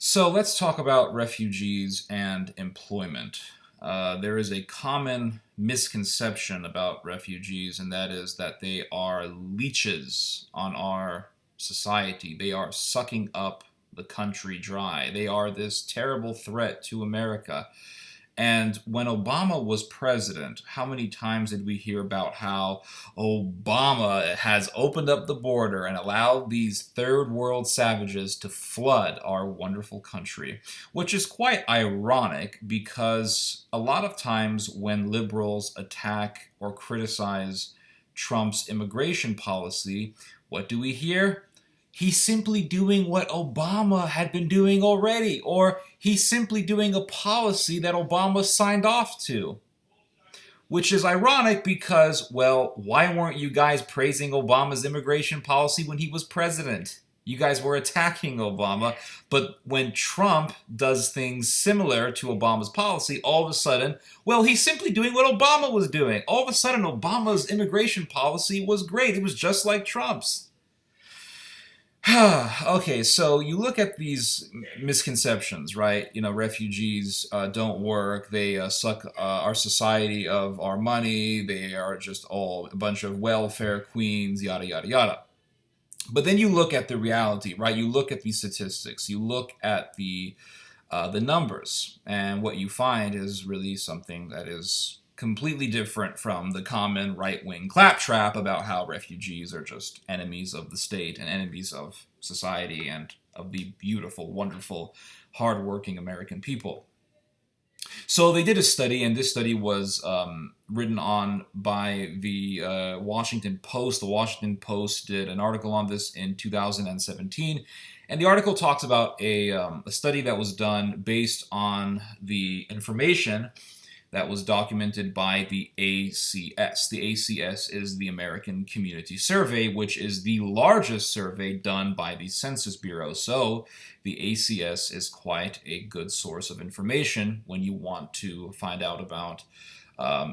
So let's talk about refugees and employment. There is a common misconception about refugees, and that is that they are leeches on our society. They are sucking up the country dry. They are this terrible threat to America. And when Obama was president, how many times did we hear about how Obama has opened up the border and allowed these third world savages to flood our wonderful country? Which is quite ironic because a lot of times when liberals attack or criticize Trump's immigration policy, what do we hear? He's simply doing what Obama had been doing already, or he's simply doing a policy that Obama signed off to. Which is ironic because, well, why weren't you guys praising Obama's immigration policy when he was president? You guys were attacking Obama, but when Trump does things similar to Obama's policy, all of a sudden, well, he's simply doing what Obama was doing. All of a sudden, Obama's immigration policy was great. It was just like Trump's. Okay, so you look at these misconceptions, right? You know, refugees don't work. They suck our society of our money. They are just all a bunch of welfare queens, yada, yada, yada. But then you look at the reality, right? You look at these statistics. You look at the numbers, and what you find is really something that is completely different from the common right-wing claptrap about how refugees are just enemies of the state and enemies of society and of the beautiful, wonderful, hardworking American people. So they did a study, and this study was written on by the Washington Post. The Washington Post did an article on this in 2017, and the article talks about a study that was done based on the information that was documented by the ACS. The ACS is the American Community Survey, which is the largest survey done by the Census Bureau. So the ACS is quite a good source of information when you want to find out about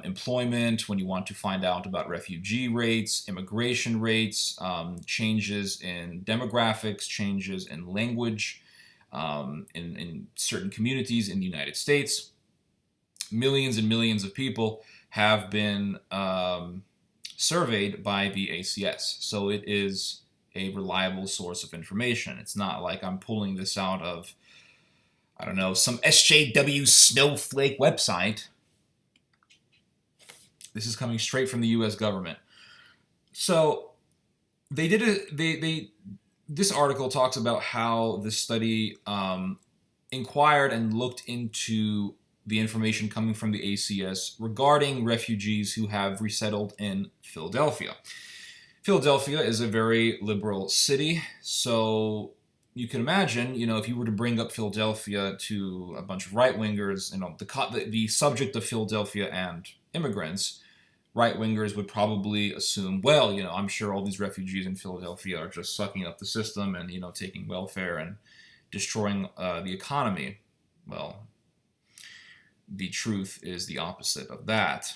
employment, when you want to find out about refugee rates, immigration rates, changes in demographics, changes in language in certain communities in the United States. Millions and millions of people have been surveyed by the ACS. So it is a reliable source of information. It's not like I'm pulling this out of, I don't know, some SJW snowflake website. This is coming straight from the US government. So they did this article talks about how the study inquired and looked into the information coming from the ACS regarding refugees who have resettled in Philadelphia. Philadelphia is a very liberal city, so you can imagine, you know, if you were to bring up Philadelphia to a bunch of right-wingers, you know, the subject of Philadelphia and immigrants, right-wingers would probably assume, well, you know, I'm sure all these refugees in Philadelphia are just sucking up the system and, you know, taking welfare and destroying the economy. Well, the truth is the opposite of that.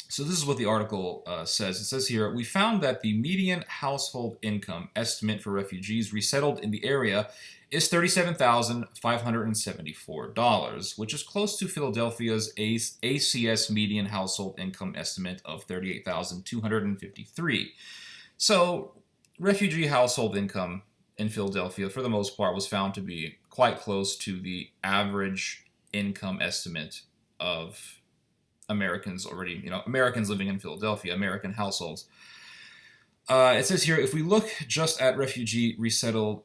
So this is what the article says. It says here, we found that the median household income estimate for refugees resettled in the area is $37,574, which is close to Philadelphia's ACS median household income estimate of $38,253. So refugee household income in Philadelphia, for the most part, was found to be quite close to the average income estimate of Americans already, you know, Americans living in Philadelphia, American households. It says here, if we look just at refugees resettled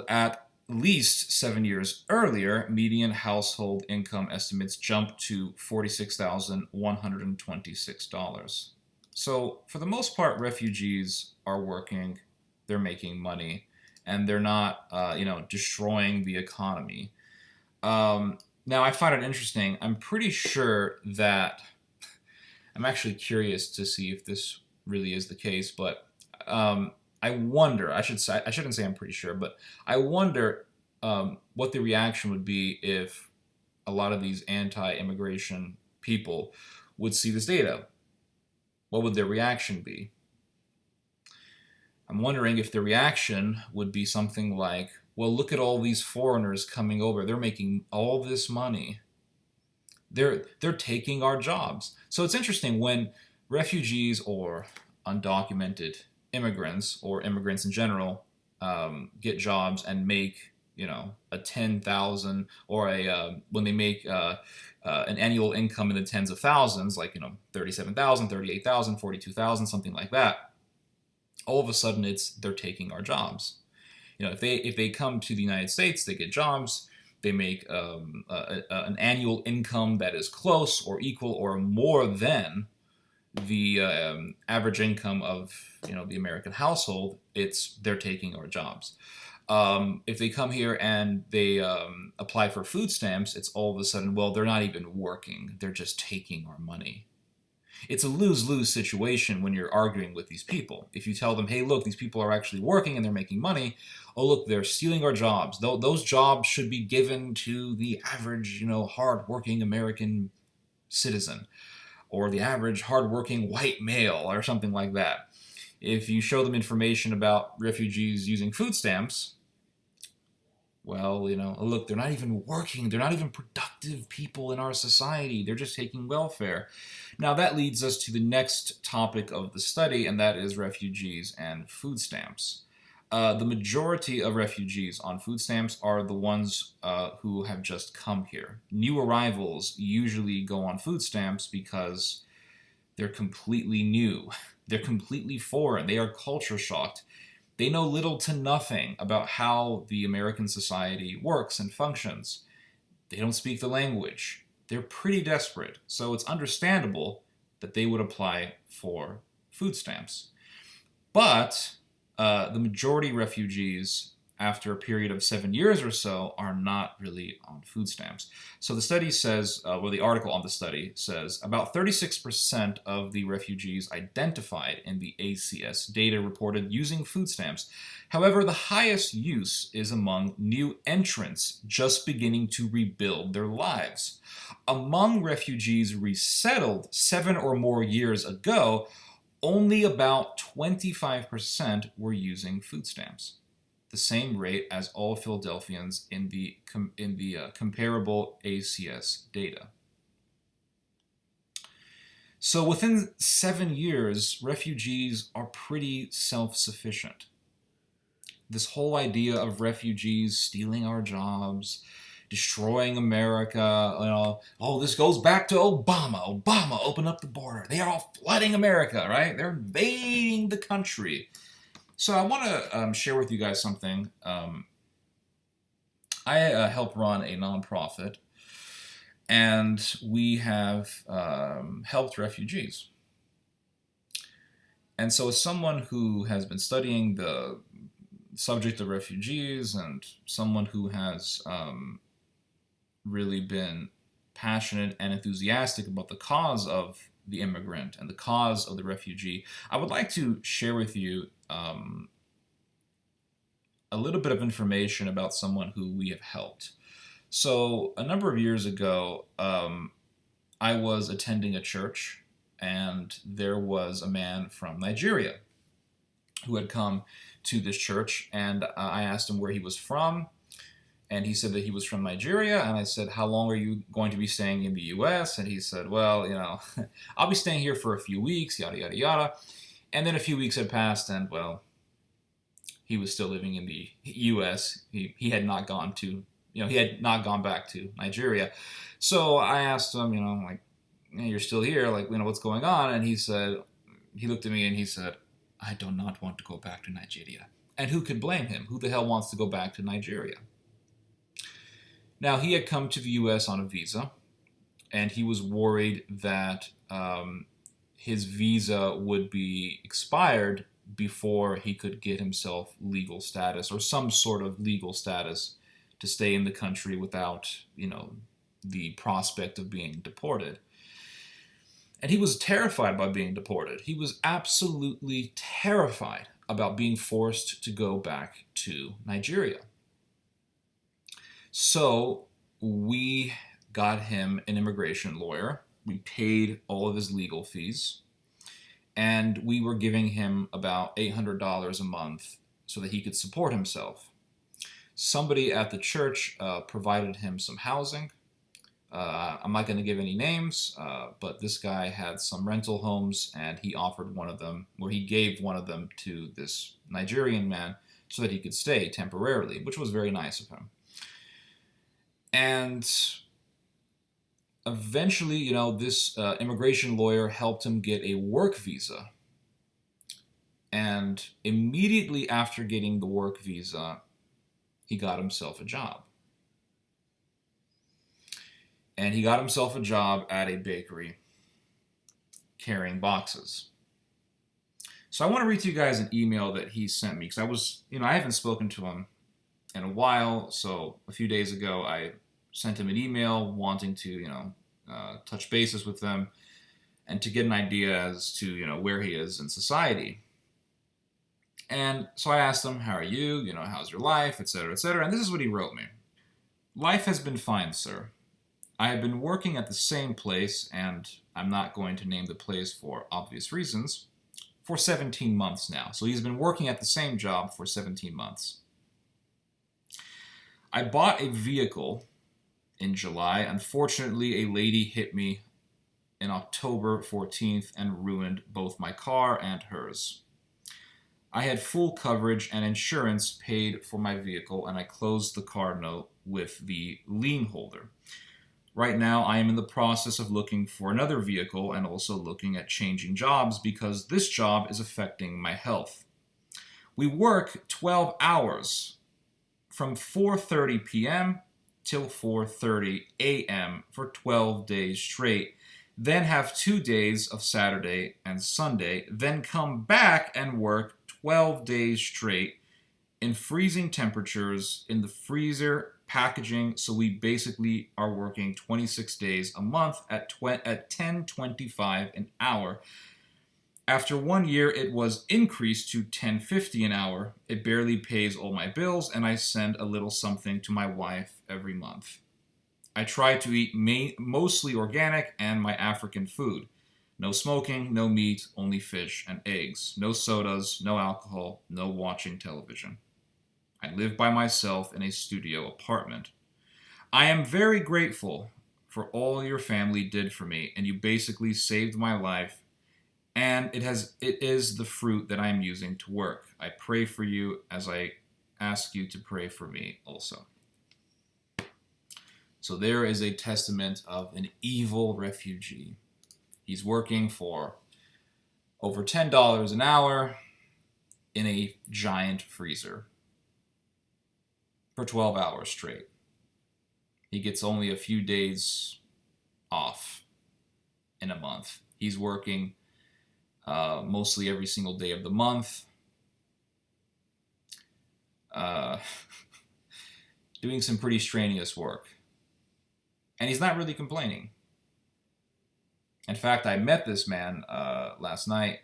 at least 7 years earlier, median household income estimates jump to $46,126. So for the most part, refugees are working, they're making money, and they're not, you know, destroying the economy. Now, I find it interesting. I'm pretty sure that I'm actually curious to see if this really is the case, but I wonder. I shouldn't say I'm pretty sure, but I wonder what the reaction would be if a lot of these anti-immigration people would see this data. What would their reaction be? I'm wondering if the reaction would be something like, Well, look at all these foreigners coming over. They're making all this money. They're taking our jobs. So it's interesting when refugees or undocumented immigrants or immigrants in general get jobs and make a 10,000 or a when they make an annual income in the tens of thousands, like 37,000, 38,000, 42,000, something like that. All of a sudden, they're taking our jobs. If they come to the United States, they get jobs. They make an annual income that is close or equal or more than the average income of the American household. They're taking our jobs. If they come here and they apply for food stamps, it's all of a sudden, well, they're not even working. They're just taking our money. It's a lose-lose situation when you're arguing with these people. If you tell them, hey, look, these people are actually working and they're making money. Oh, look, they're stealing our jobs. Those jobs should be given to the average, hard-working American citizen or the average hard-working white male or something like that. If you show them information about refugees using food stamps, well, look, they're not even working. They're not even productive people in our society. They're just taking welfare. Now, that leads us to the next topic of the study, and that is refugees and food stamps. The majority of refugees on food stamps are the ones who have just come here. New arrivals usually go on food stamps because they're completely new. They're completely foreign. They are culture shocked. They know little to nothing about how the American society works and functions. They don't speak the language. They're pretty desperate, so it's understandable that they would apply for food stamps. But the majority of refugees, after a period of 7 years or so, are not really on food stamps. So the study says, the article on the study says, about 36% of the refugees identified in the ACS data reported using food stamps. However, the highest use is among new entrants just beginning to rebuild their lives. Among refugees resettled 7 or more years ago, only about 25% were using food stamps, the same rate as all Philadelphians in the comparable ACS data. So within 7 years, refugees are pretty self-sufficient. This whole idea of refugees stealing our jobs, destroying America, this goes back to Obama. Obama opened up the border. They are all flooding America, right? They're invading the country. So I want to share with you guys something. I help run a nonprofit, and we have helped refugees. And so as someone who has been studying the subject of refugees and someone who has really been passionate and enthusiastic about the cause of the immigrant and the cause of the refugee, I would like to share with you a little bit of information about someone who we have helped. So a number of years ago, I was attending a church, and there was a man from Nigeria who had come to this church, and I asked him where he was from, and he said that he was from Nigeria, and I said, how long are you going to be staying in the U.S.? And he said, well, I'll be staying here for a few weeks, yada, yada, yada. And then a few weeks had passed, and, well, he was still living in the U.S. He had not gone to, he had not gone back to Nigeria. So I asked him, hey, you're still here, what's going on? And he looked at me and he said, I do not want to go back to Nigeria. And who could blame him? Who the hell wants to go back to Nigeria? Now, he had come to the U.S. on a visa, and he was worried that his visa would be expired before he could get himself legal status or some sort of legal status to stay in the country without, the prospect of being deported. And he was terrified by being deported. He was absolutely terrified about being forced to go back to Nigeria. So we got him an immigration lawyer. We paid all of his legal fees. And we were giving him about $800 a month so that he could support himself. Somebody at the church provided him some housing. I'm not going to give any names, but this guy had some rental homes, and he offered one of them, or he gave one of them to this Nigerian man so that he could stay temporarily, which was very nice of him. And eventually, this immigration lawyer helped him get a work visa. And immediately after getting the work visa, he got himself a job. And he got himself a job at a bakery carrying boxes. So I want to read to you guys an email that he sent me, because I haven't spoken to him in a while. So a few days ago, I sent him an email wanting to, touch bases with them and to get an idea as to, where he is in society. And so I asked him, how are you? How's your life, etc., etc. And this is what he wrote me. Life has been fine, sir. I have been working at the same place, and I'm not going to name the place for obvious reasons, for 17 months now. So he's been working at the same job for 17 months. I bought a vehicle in July. Unfortunately, a lady hit me in October 14th and ruined both my car and hers. I had full coverage and insurance paid for my vehicle, and I closed the car note with the lien holder. Right now, I am in the process of looking for another vehicle and also looking at changing jobs because this job is affecting my health. We work 12 hours from 4:30 p.m. till 4:30 a.m. for 12 days straight, then have 2 days of Saturday and Sunday, then come back and work 12 days straight in freezing temperatures in the freezer packaging. So we basically are working 26 days a month at $10.25 an hour. After 1 year, it was increased to $10.50 an hour. It barely pays all my bills, and I send a little something to my wife every month. I try to eat mostly organic and my African food. No smoking, no meat, only fish and eggs. No sodas, no alcohol, no watching television. I live by myself in a studio apartment. I am very grateful for all your family did for me, and you basically saved my life, and it is the fruit that I am using to work. I pray for you as I ask you to pray for me also. So there is a testament of an evil refugee. He's working for over $10 an hour in a giant freezer for 12 hours straight. He gets only a few days off in a month. He's working mostly every single day of the month, doing some pretty strenuous work. And he's not really complaining. In fact, I met this man last night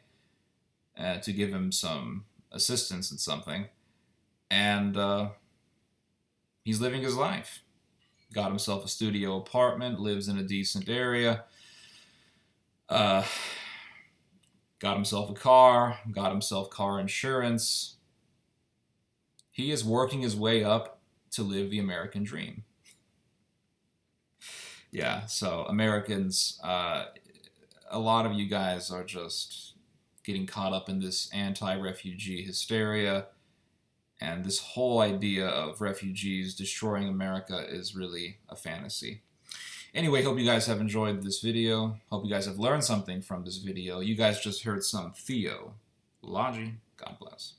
to give him some assistance in something, and he's living his life. Got himself a studio apartment, lives in a decent area, got himself a car, got himself car insurance. He is working his way up to live the American dream. Yeah, so Americans, a lot of you guys are just getting caught up in this anti-refugee hysteria, and this whole idea of refugees destroying America is really a fantasy. Anyway, hope you guys have enjoyed this video. Hope you guys have learned something from this video. You guys just heard some theology. God bless.